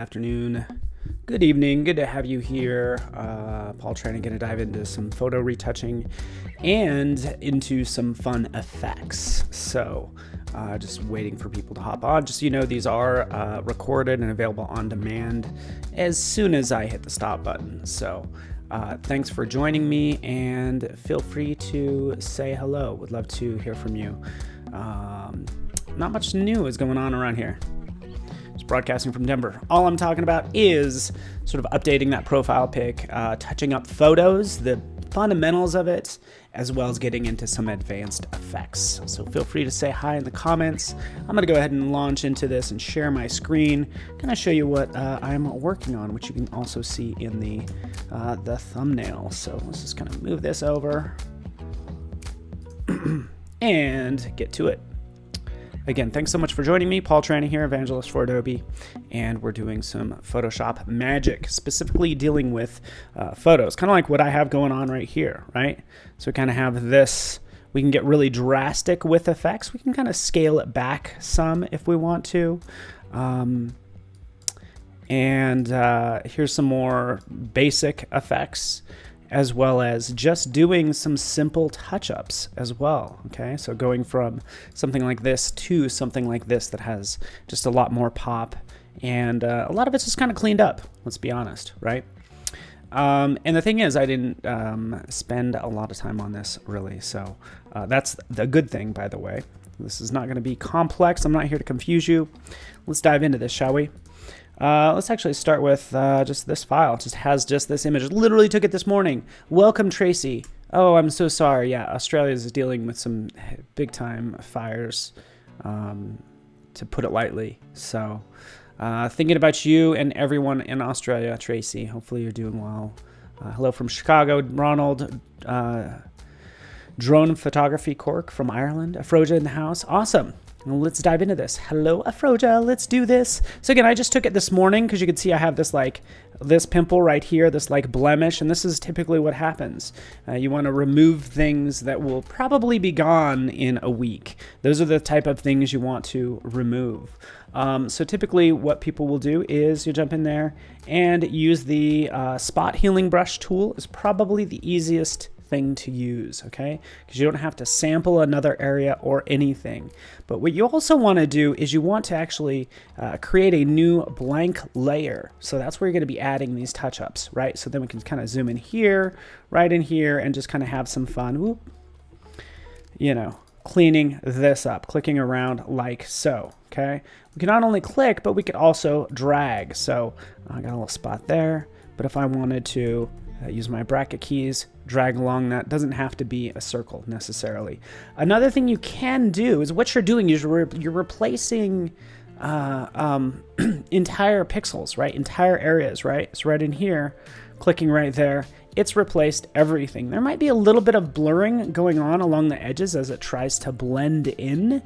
Afternoon, good evening, good to have you here. Paul trying to dive into some photo retouching and into some fun effects. So just waiting for people to hop on. Just so you know, these are recorded and available on demand as soon as I hit the stop button. So thanks for joining me, and feel free to say hello. Would love to hear from you. Not much new is going on around here. Broadcasting from Denver. All I'm talking about is sort of updating that profile pic, touching up photos, the fundamentals of it, as well as getting into some advanced effects. So feel free to say hi in the comments. I'm going to go ahead and launch into this and share my screen. Kind of show you what I'm working on, which you can also see in the thumbnail. So let's just kind of move this over and get to it. Again, thanks so much for joining me. Paul Tranny here, evangelist for Adobe, and we're doing some Photoshop magic, specifically dealing with photos, kind of like what I have going on right here, right? So we kind of have this, we can get really drastic with effects. We can kind of scale it back some if we want to. Here's some more basic effects, as well as just doing some simple touch-ups as well, okay? So going from something like this to something like this that has just a lot more pop, and a lot of it's just kind of cleaned up, let's be honest, right? And the thing is, I didn't spend a lot of time on this, really, so that's the good thing, by the way. This is not gonna be complex. I'm not here to confuse you. Let's dive into this, shall we? Let's actually start with just this file. It just has just this image. Literally took it this morning. Welcome, Tracy. Oh, I'm so sorry. Yeah, Australia is dealing with some big time fires, to put it lightly. So thinking about you and everyone in Australia, Tracy. Hopefully you're doing well. Hello from Chicago, Ronald. Drone photography Cork from Ireland. Afroja in the house. Awesome. Let's dive into this. Hello, Afroja. Let's do this. So again, I just took it this morning because you can see I have this this pimple right here, this blemish, and this is typically what happens. You want to remove things that will probably be gone in a week. Those are the type of things you want to remove. So typically what people will do is you jump in there and use the spot healing brush tool. Is probably the easiest thing to use, okay? Because you don't have to sample another area or anything. But what you also want to do is you want to actually create a new blank layer. So that's where you're going to be adding these touch-ups, right? So then we can kind of zoom in here, right in here, and just kind of have some fun. Whoop. You know, cleaning this up, clicking around like so, okay? We can not only click, but we could also drag. So I got a little spot there, but if I wanted to use my bracket keys, drag along that. Doesn't have to be a circle necessarily. Another thing you can do is what you're doing is you're replacing entire pixels, right? Entire areas, right? So right in here, clicking right there, it's replaced everything. There might be a little bit of blurring going on along the edges as it tries to blend in.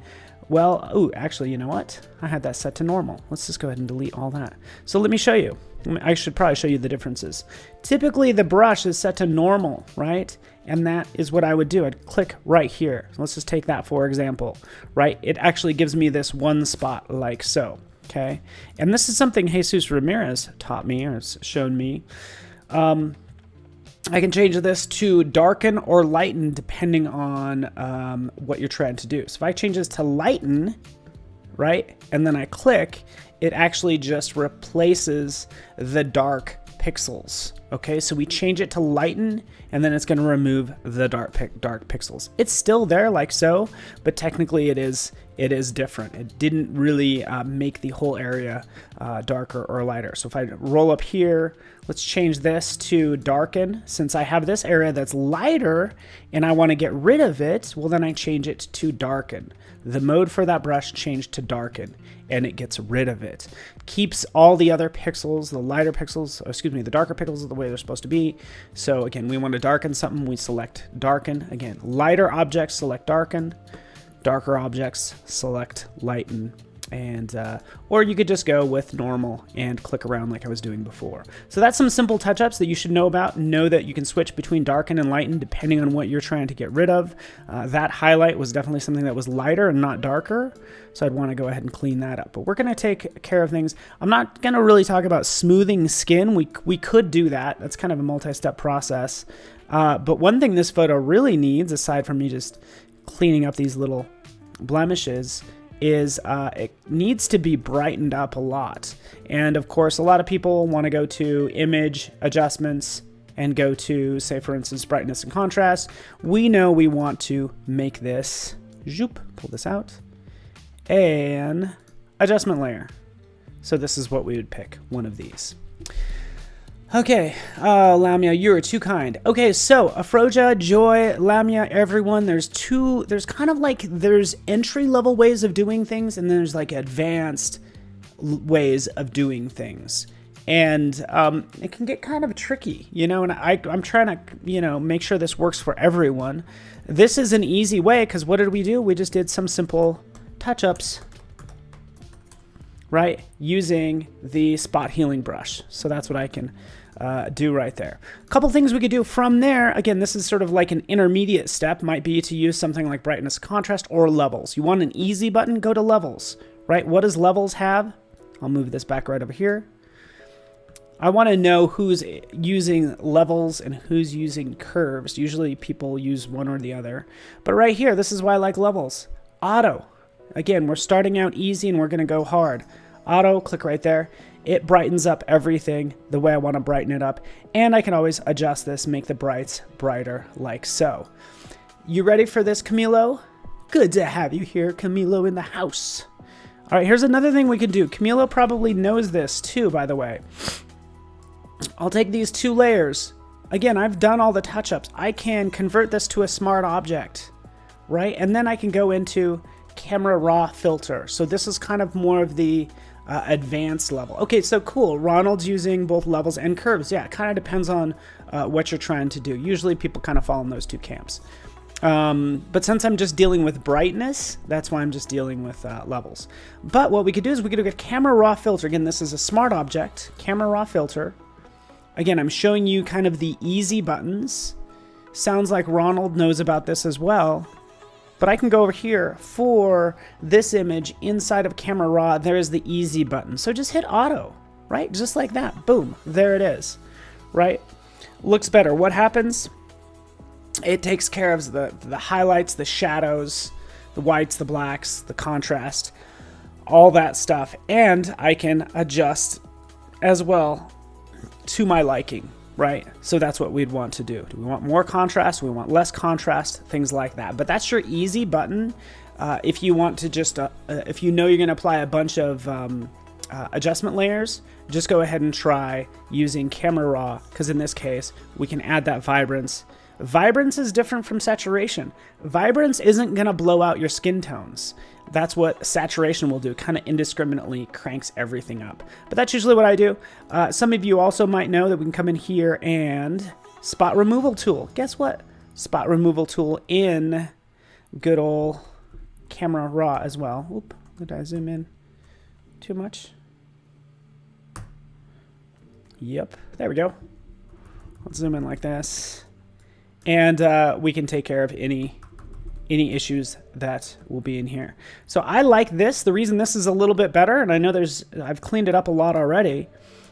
Well, oh, actually, you know what? I had that set to normal. Let's just go ahead and delete all that. So let me show you. I should probably show you the differences. Typically, the brush is set to normal, right? And that is what I would do. I'd click right here. So let's just take that for example, right? It actually gives me this one spot like so, okay? And this is something Jesus Ramirez taught me, or has shown me. I can change this to darken or lighten depending on what you're trying to do. So if I change this to lighten, right, and then I click, it actually just replaces the dark pixels. Okay, so we change it to lighten, and then it's going to remove the dark pixels. It's still there like so, but technically it is different. It didn't really make the whole area darker or lighter. So if I roll up here, let's change this to darken. Since I have this area that's lighter and I want to get rid of it, well then I change it to darken. The mode for that brush changed to darken, and it gets rid of it. Keeps all the other pixels, the lighter pixels, excuse me, the darker pixels the way they're supposed to be. So again, we want to darken something, we select darken. Again, lighter objects, select darken. Darker objects, select lighten. And or you could just go with normal and click around like I was doing before. So that's some simple touch-ups that you should know about. Know that you can switch between darken and lighten depending on what you're trying to get rid of. That highlight was definitely something that was lighter and not darker, so I'd want to go ahead and clean that up. But we're going to take care of things. I'm not going to really talk about smoothing skin. We could do that. That's kind of a multi-step process. But one thing this photo really needs, aside from me just cleaning up these little blemishes, is it needs to be brightened up a lot. And of course, a lot of people want to go to image adjustments and go to, say for instance, brightness and contrast. We know we want to make this, pull this out, an adjustment layer. So this is what we would pick, one of these. Okay, Lamia, you are too kind. Okay, so Afroja, Joy, Lamia, everyone, there's kind of like, there's entry-level ways of doing things, and then there's like advanced ways of doing things. And it can get kind of tricky, you know, and I'm trying to, you know, make sure this works for everyone. This is an easy way, because what did we do? We just did some simple touch-ups, right, using the spot healing brush. So that's what I can do right there. A couple things we could do from there. Again, this is sort of like an intermediate step, might be to use something like brightness, contrast, or levels. You want an easy button? Go to levels, right? What does levels have? I'll move this back right over here. I want to know who's using levels and who's using curves. Usually people use one or the other. But right here, this is why I like levels. Auto. Again, we're starting out easy and we're going to go hard. Auto, click right there. It brightens up everything the way I want to brighten it up. And I can always adjust this, make the brights brighter like so. You ready for this, Camilo? Good to have you here, Camilo, in the house. All right, here's another thing we can do. Camilo probably knows this too, by the way. I'll take these two layers. Again, I've done all the touch-ups. I can convert this to a smart object, right? And then I can go into camera raw filter. So this is kind of more of the advanced level. Okay, so cool. Ronald's using both levels and curves. Yeah, it kind of depends on what you're trying to do. Usually people kind of fall in those two camps. But since I'm just dealing with brightness, that's why I'm just dealing with levels. But what we could do is we could get camera raw filter. Again, this is a smart object, camera raw filter. Again, I'm showing you kind of the easy buttons. Sounds like Ronald knows about this as well. But I can go over here for this image inside of camera raw. There is the easy button. So just hit auto, right? Just like that. Boom. There it is, right? Looks better. What happens? It takes care of the highlights, the shadows, the whites, the blacks, the contrast, all that stuff. And I can adjust as well to my liking, right? So that's what we'd want to do. Do we want more contrast? Do we want less contrast? Things like that. But that's your easy button. If you want to just, if you know you're going to apply a bunch of adjustment layers, just go ahead and try using camera raw, because in this case, we can add that vibrance. Vibrance is different from saturation. Vibrance isn't going to blow out your skin tones. That's what saturation will do, kind of indiscriminately cranks everything up. But that's usually what I do. Some of you also might know that we can come in here and spot removal tool. Guess what? Spot removal tool in good old camera raw as well. Oop, did I zoom in too much? Yep, there we go. Let's zoom in like this. And we can take care of any issues that will be in here. So I like this. The reason this is a little bit better, and I know I've cleaned it up a lot already.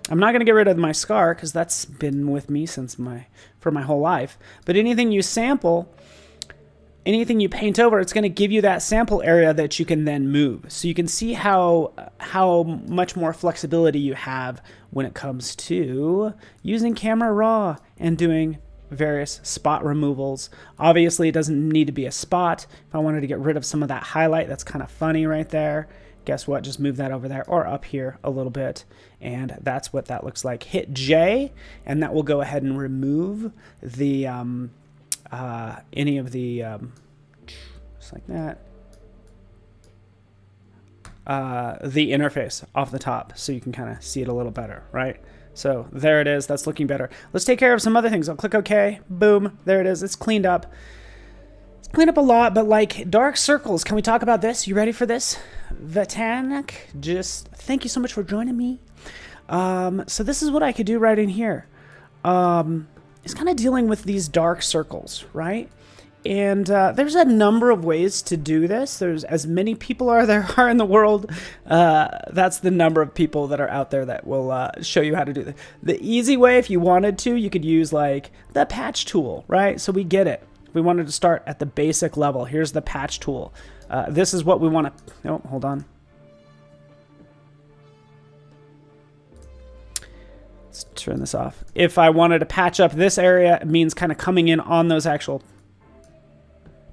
I'm not going to get rid of my scar because that's been with me for my whole life. But anything you sample, anything you paint over, it's going to give you that sample area that you can then move. So you can see how much more flexibility you have when it comes to using camera raw and doing various spot removals. Obviously, it doesn't need to be a spot. If I wanted to get rid of some of that highlight, that's kind of funny right there. Guess what? Just move that over there or up here a little bit. And that's what that looks like. Hit J, and that will go ahead and remove the any of the just like that. The interface off the top, so you can kind of see it a little better, right? So there it is. That's looking better. Let's take care of some other things. I'll click OK. Boom. There it is. It's cleaned up. clean up a lot, but like dark circles, can we talk about this? You ready for this? Vatanik, just thank you so much for joining me. So this is what I could do right in here. It's kind of dealing with these dark circles, right? And there's a number of ways to do this. There's as many people there are in the world. That's the number of people that are out there that will show you how to do this. The easy way, if you wanted to, you could use like the patch tool, right? So we get it. We wanted to start at the basic level. Here's the patch tool. This is what we want to... Oh, hold on. Let's turn this off. If I wanted to patch up this area, it means kind of coming in on those actual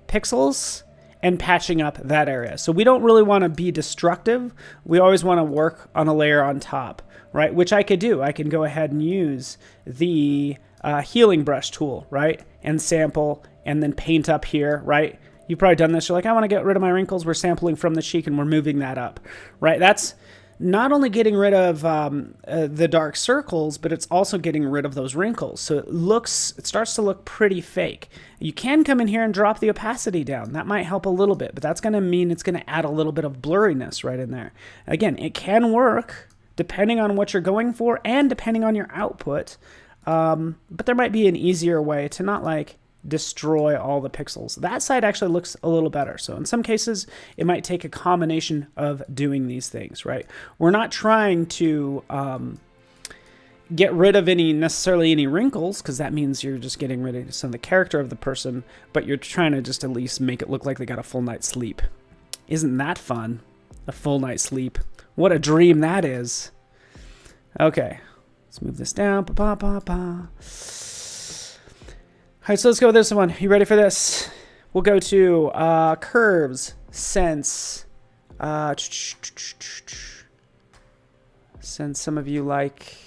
pixels and patching up that area. So we don't really want to be destructive. We always want to work on a layer on top, right? Which I could do. I can go ahead and use the healing brush tool, right? And sample and then paint up here, right? You've probably done this. You're like, I want to get rid of my wrinkles. We're sampling from the cheek and we're moving that up, right? That's not only getting rid of the dark circles, but it's also getting rid of those wrinkles. So it starts to look pretty fake. You can come in here and drop the opacity down. That might help a little bit, but that's going to mean it's going to add a little bit of blurriness right in there. Again, it can work depending on what you're going for and depending on your output. But there might be an easier way to not like destroy all the pixels. That side actually looks a little better. So in some cases, it might take a combination of doing these things, right? We're not trying to get rid of necessarily any wrinkles, because that means you're just getting rid of some of the character of the person, but you're trying to just at least make it look like they got a full night's sleep. Isn't that fun? A full night's sleep. What a dream that is. Okay, let's move this down. All right, so let's go with this one. You ready for this? We'll go to curves, sense. Since some of you like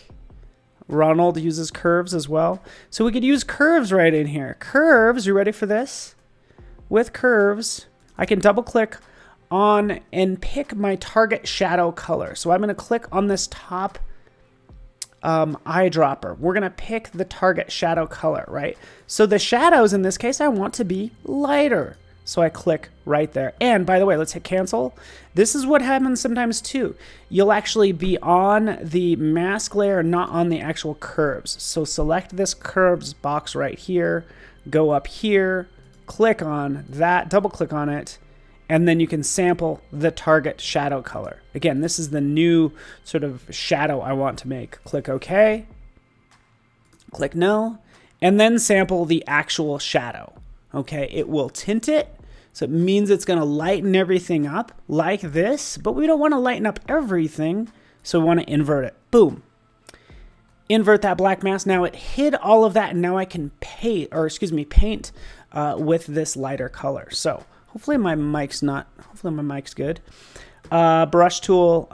Ronald uses curves as well. So we could use curves right in here. Curves, you ready for this? With curves, I can double click on and pick my target shadow color. So I'm going to click on this top eyedropper. We're going to pick the target shadow color, right? So the shadows in this case, I want to be lighter. So I click right there. And by the way, let's hit cancel. This is what happens sometimes too. You'll actually be on the mask layer, not on the actual curves. So select this curves box right here, go up here, click on that, double click on it, and then you can sample the target shadow color. Again, this is the new sort of shadow I want to make. Click OK, click no, and then sample the actual shadow. Okay, it will tint it, so it means it's going to lighten everything up like this, but we don't want to lighten up everything, so we want to invert it. Boom. Invert that black mask. Now it hid all of that, and now I can paint with this lighter color. So hopefully my mic's good. Brush tool,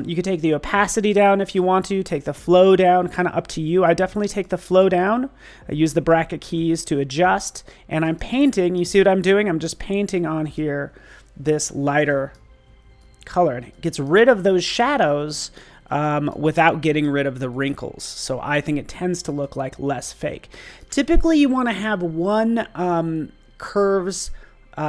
you can take the opacity down if you want to, take the flow down, kind of up to you. I definitely take the flow down. I use the bracket keys to adjust, and I'm painting. You see what I'm doing? I'm just painting on here this lighter color, and it gets rid of those shadows without getting rid of the wrinkles. So I think it tends to look like less fake. Typically, you want to have one curves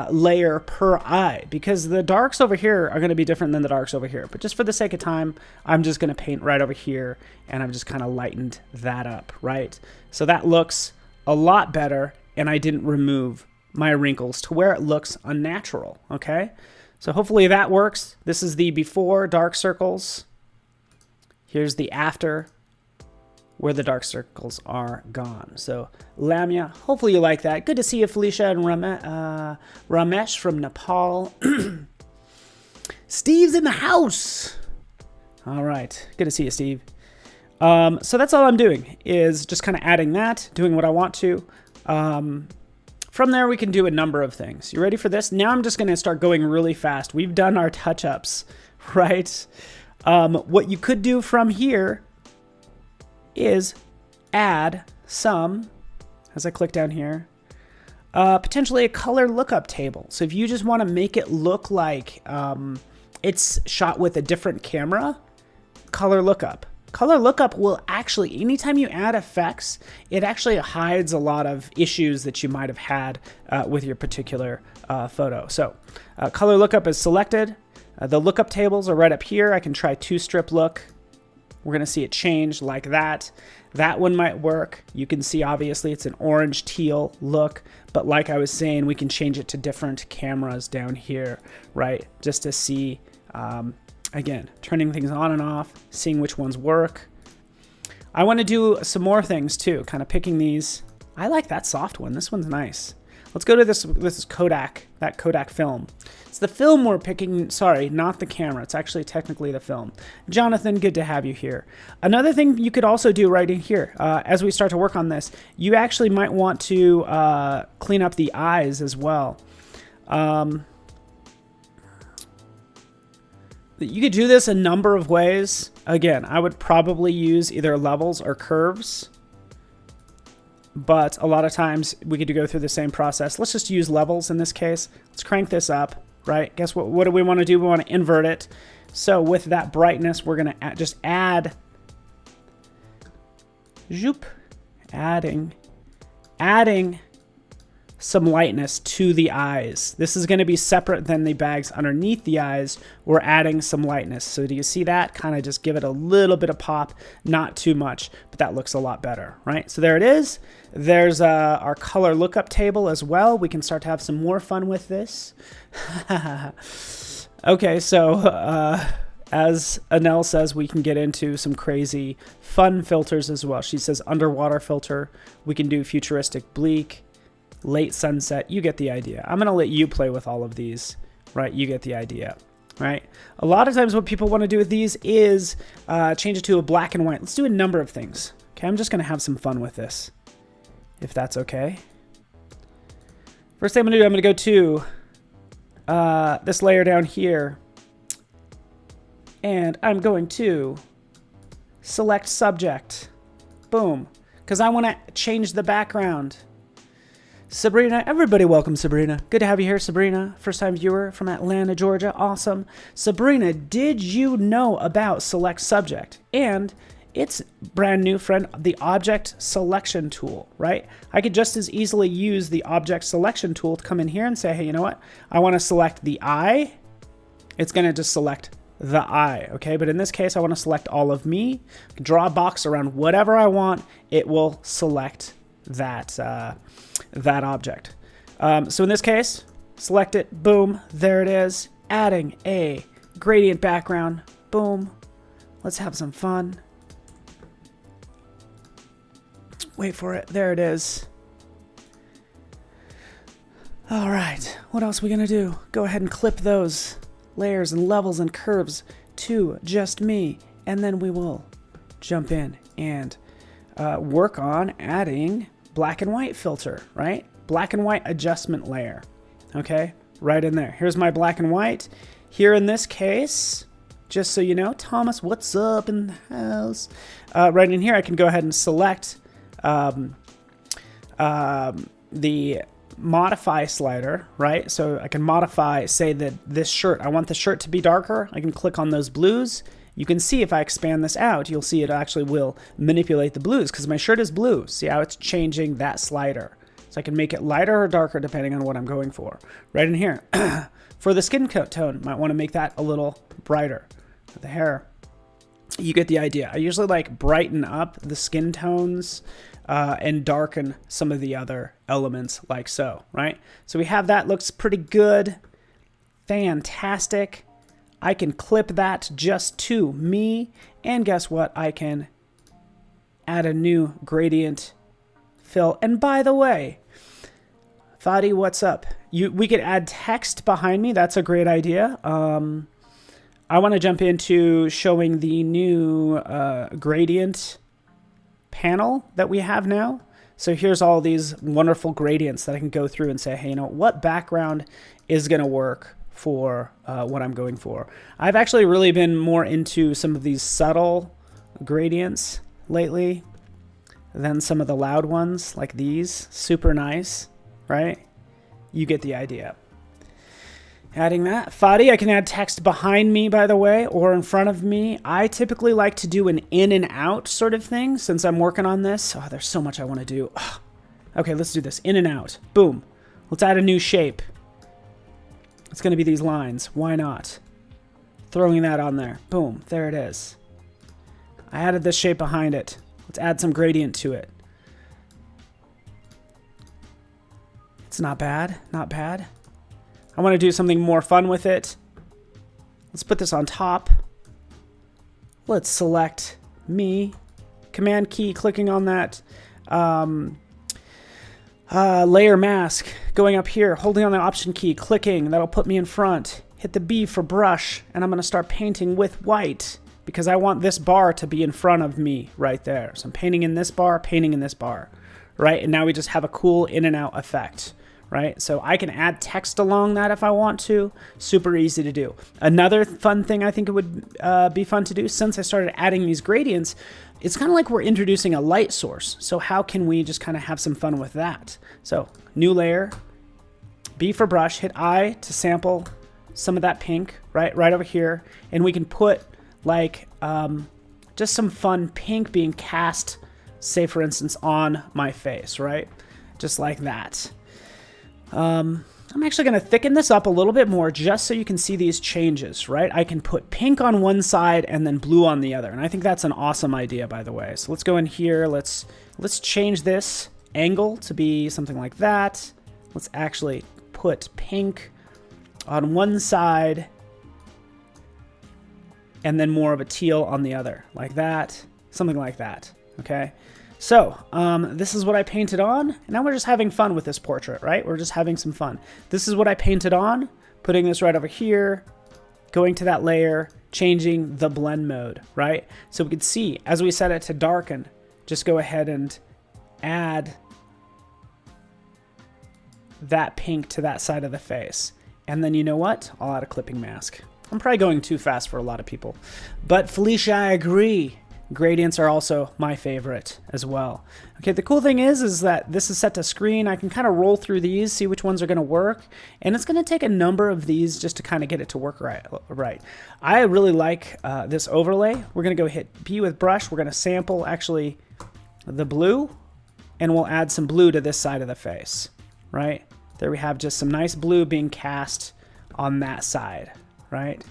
layer per eye, because the darks over here are going to be different than the darks over here. But just for the sake of time, I'm just going to paint right over here, and I've just kind of lightened that up, right? So that looks a lot better, and I didn't remove my wrinkles to where it looks unnatural, okay? So hopefully that works. This is the before dark circles. Here's the after, where the dark circles are gone. So Lamia, hopefully you like that. Good to see you, Felicia and Ramesh from Nepal. Steve's in the house. All right, good to see you, Steve. So that's all I'm doing, is just kind of adding that, doing what I want to. From there, we can do a number of things. You ready for this? Now I'm just gonna start going really fast. We've done our touch-ups, right? What you could do from here is add some, as I click down here, potentially a color lookup table. So if you just want to make it look like it's shot with a different camera, color lookup. Color lookup will actually, anytime you add effects, it actually hides a lot of issues that you might have had with your particular photo. So color lookup is selected. The lookup tables are right up here. I can try 2-strip look. We're going to see it change like that. That one might work. You can see obviously it's an orange teal look, but like I was saying, we can change it to different cameras down here, right? Just to see, again, turning things on and off, seeing which ones work. I want to do some more things too, kind of picking these. I like that soft one. This one's nice. Let's go to this is Kodak, that Kodak film. It's the film we're picking, sorry, not the camera. It's actually technically the film. Jonathan, good to have you here. Another thing you could also do right in here, as we start to work on this, you actually might want to clean up the eyes as well. You could do this a number of ways. Again, I would probably use either levels or curves. But a lot of times we could go through the same process. Let's just use levels in this case. Let's crank this up, right? Guess what? What do we want to do? We want to invert it. So with that brightness, we're going to just add, adding some lightness to the eyes. This is going to be separate than the bags underneath the eyes. We're adding some lightness. So do you see that? Kind of just give it a little bit of pop, not too much, but that looks a lot better, right? So there it is. There's our color lookup table as well. We can start to have some more fun with this. Okay, so as Anel says, we can get into some crazy fun filters as well. She says underwater filter. We can do futuristic bleak, late sunset. You get the idea. I'm going to let you play with all of these, right? You get the idea, right? A lot of times what people want to do with these is change it to a black and white. Let's do a number of things. Okay, I'm just going to have some fun with this, if that's okay. First thing I'm going to do, I'm going to go to this layer down here, and I'm going to select subject. Boom. Because I want to change the background. Sabrina, everybody welcome Sabrina. Good to have you here, Sabrina. First time viewer from Atlanta, Georgia. Awesome. Sabrina, did you know about select subject? And it's brand new, friend, the object selection tool, right? I could just as easily use the object selection tool to come in here and say, hey, you know what? I want to select the eye. It's going to just select the eye, okay? But in this case, I want to select all of me. Draw a box around whatever I want. It will select that that object. So in this case, select it, boom, there it is. Adding a gradient background, boom. Let's have some fun. Wait for it, there it is. All right, what else are we gonna do? Go ahead and clip those layers and levels and curves to just me, and then we will jump in and work on adding black and white filter, right? Black and white adjustment layer, okay? Right in there. Here's my black and white. Here in this case, just so you know, Thomas, what's up in the house? Right in here, I can go ahead and select the modify slider, right? So I can modify, say that this shirt, I want the shirt to be darker. I can click on those blues. You can see if I expand this out, you'll see it actually will manipulate the blues because my shirt is blue. See how it's changing that slider. So I can make it lighter or darker depending on what I'm going for. Right in here. For the skin tone, might want to make that a little brighter. The hair, you get the idea. I usually like brighten up the skin tones and darken some of the other elements like so, right? So we have that, looks pretty good. Fantastic. I can clip that just to me, and guess what? I can add a new gradient fill. And by the way, Fadi, what's up? We could add text behind me. That's a great idea. I want to jump into showing the new gradient panel that we have now. So here's all these wonderful gradients that I can go through and say, hey, you know, what background is going to work for what I'm going for. I've actually really been more into some of these subtle gradients lately than some of the loud ones like these. Super nice, right? You get the idea. Adding that. Fadi, I can add text behind me, by the way, or in front of me. I typically like to do an in and out sort of thing since I'm working on this. Oh, there's so much I want to do. Ugh. Okay, let's do this. In and out. Boom. Let's add a new shape. It's going to be these lines. Why not? Throwing that on there. Boom. There it is. I added this shape behind it. Let's add some gradient to it. It's not bad. Not bad. I want to do something more fun with it. Let's put this on top. Let's select me. Command key, clicking on that layer mask. Going up here, holding on the option key, clicking. That'll put me in front. Hit the B for brush, and I'm going to start painting with white because I want this bar to be in front of me right there. So I'm painting in this bar, painting in this bar, right? And now we just have a cool in and out effect. Right? So I can add text along that if I want to. Super easy to do. Another fun thing I think it would be fun to do, since I started adding these gradients, it's kind of like we're introducing a light source. So how can we just kind of have some fun with that? So new layer, B for brush, hit I to sample some of that pink, right over here. And we can put like just some fun pink being cast, say for instance, on my face, right? Just like that. I'm actually going to thicken this up a little bit more just so you can see these changes, right? I can put pink on one side and then blue on the other. And I think that's an awesome idea, by the way. So let's go in here. Let's change this angle to be something like that. Let's actually put pink on one side and then more of a teal on the other, like that, something like that, okay? So, this is what I painted on, and now we're just having fun with this portrait, right? We're just having some fun. This is what I painted on, putting this right over here, going to that layer, changing the blend mode, right? So we can see, as we set it to darken, just go ahead and add that pink to that side of the face. And then you know what? I'll add a clipping mask. I'm probably going too fast for a lot of people. But Felicia, I agree. Gradients are also my favorite as well. Okay, the cool thing is that this is set to screen. I can kind of roll through these, see which ones are going to work, and it's going to take a number of these just to kind of get it to work right. I really like this overlay. We're going to go hit B with brush. We're going to sample actually the blue, and we'll add some blue to this side of the face, right? There we have just some nice blue being cast on that side, right?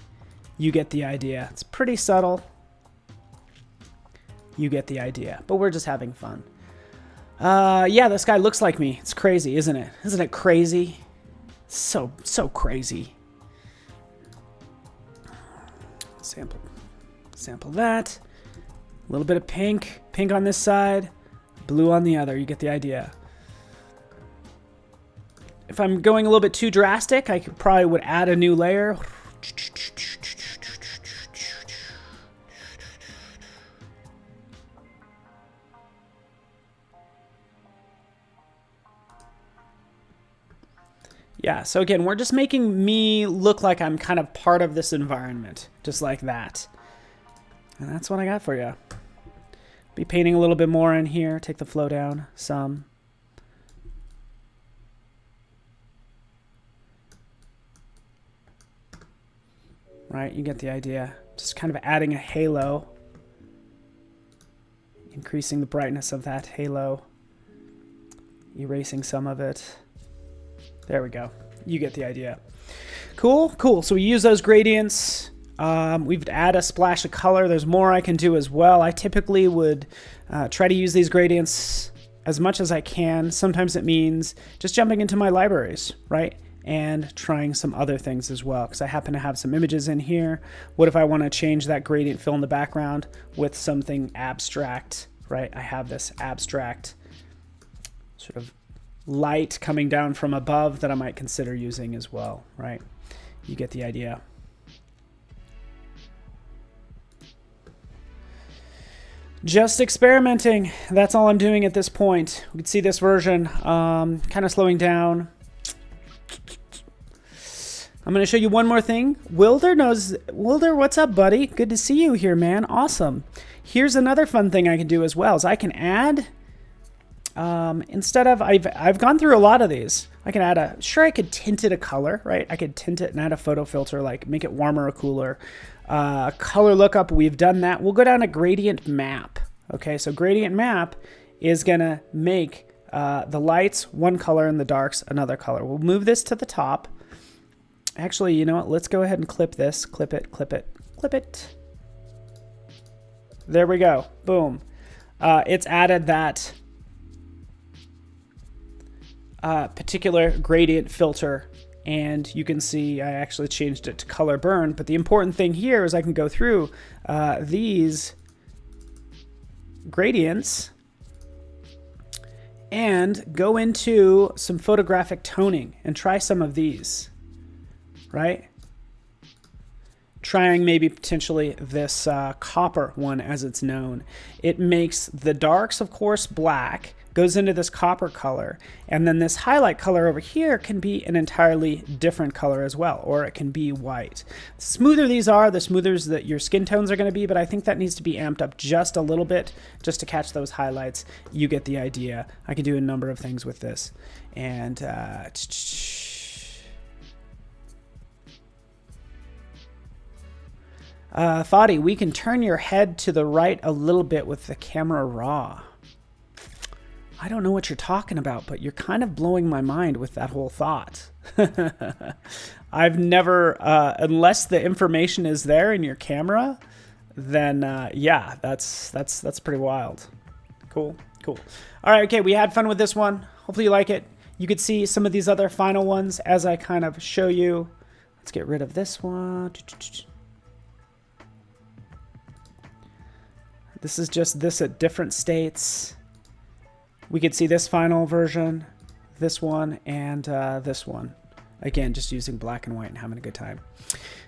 You get the idea. It's pretty subtle. You get the idea, but we're just having fun. Yeah, this guy looks like me. It's crazy, isn't it? Isn't it crazy? So crazy. Sample that. A little bit of pink on this side, blue on the other. You get the idea. If I'm going a little bit too drastic, I probably would add a new layer. Yeah, so again, we're just making me look like I'm kind of part of this environment, just like that. And that's what I got for you. Be painting a little bit more in here, take the flow down some. Right, you get the idea. Just kind of adding a halo, increasing the brightness of that halo, erasing some of it. There we go. You get the idea. Cool. So we use those gradients. We've add a splash of color. There's more I can do as well. I typically would try to use these gradients as much as I can. Sometimes it means just jumping into my libraries, right? And trying some other things as well, because I happen to have some images in here. What if I want to change that gradient fill in the background with something abstract, right? I have this abstract sort of light coming down from above that I might consider using as well, right? You get the idea. Just experimenting. That's all I'm doing at this point. We can see this version kind of slowing down. I'm going to show you one more thing. Wilder, what's up, buddy? Good to see you here, man. Awesome. Here's another fun thing I can do as well, is I can add, instead of, I've gone through a lot of these. I can add sure, I could tint it a color, right? I could tint it and add a photo filter, like make it warmer or cooler. Color lookup, we've done that. We'll go down to gradient map. Okay, so gradient map is gonna make the lights one color and the darks another color. We'll move this to the top. Actually, you know what? Let's go ahead and clip this. Clip it, clip it, clip it. There we go. Boom. It's added that particular gradient filter, and you can see I actually changed it to color burn. But the important thing here is I can go through these gradients and go into some photographic toning and try some of these, right? Trying maybe potentially this copper one as it's known. It makes the darks, of course, black, goes into this copper color, and then this highlight color over here can be an entirely different color as well, or it can be white. The smoother these are, the smoother that your skin tones are going to be, but I think that needs to be amped up just a little bit just to catch those highlights. You get the idea. I can do a number of things with this. And Thoughty, we can turn your head to the right a little bit with the camera raw. I don't know what you're talking about, but you're kind of blowing my mind with that whole thought. I've never, unless the information is there in your camera, then yeah, that's pretty wild. Cool, cool. All right, okay, we had fun with this one. Hopefully you like it. You could see some of these other final ones as I kind of show you. Let's get rid of this one. This is just this at different states. We could see this final version, this one, and this one. Again, just using black and white and having a good time.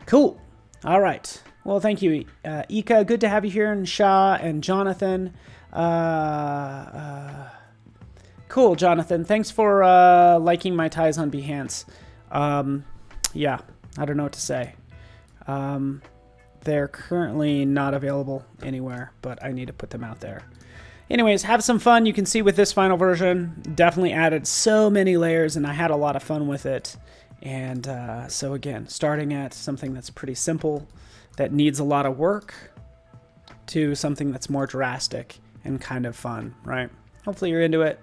Cool. All right. Well, thank you, Ika. Good to have you here, and Shah and Jonathan. Cool, Jonathan. Thanks for liking my ties on Behance. Yeah, I don't know what to say. They're currently not available anywhere, but I need to put them out there. Anyways, have some fun. You can see with this final version, definitely added so many layers, and I had a lot of fun with it. And so again, starting at something that's pretty simple, that needs a lot of work, to something that's more drastic and kind of fun, right? Hopefully you're into it.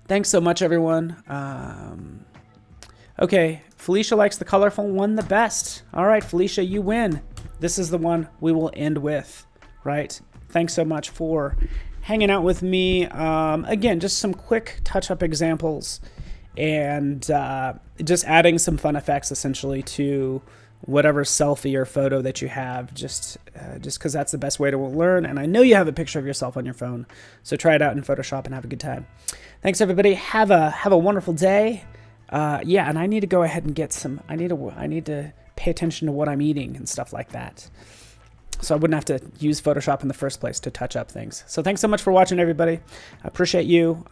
Thanks so much, everyone. Okay, Felicia likes the colorful one the best. All right, Felicia, you win. This is the one we will end with, right? Thanks so much for hanging out with me. Again, just some quick touch-up examples and just adding some fun effects essentially to whatever selfie or photo that you have, just because that's the best way to learn. And I know you have a picture of yourself on your phone, so try it out in Photoshop and have a good time. Thanks, everybody. Have a wonderful day. Yeah, and I need to go ahead and get some. I need to pay attention to what I'm eating and stuff like that, so I wouldn't have to use Photoshop in the first place to touch up things. So thanks so much for watching, everybody. I appreciate you.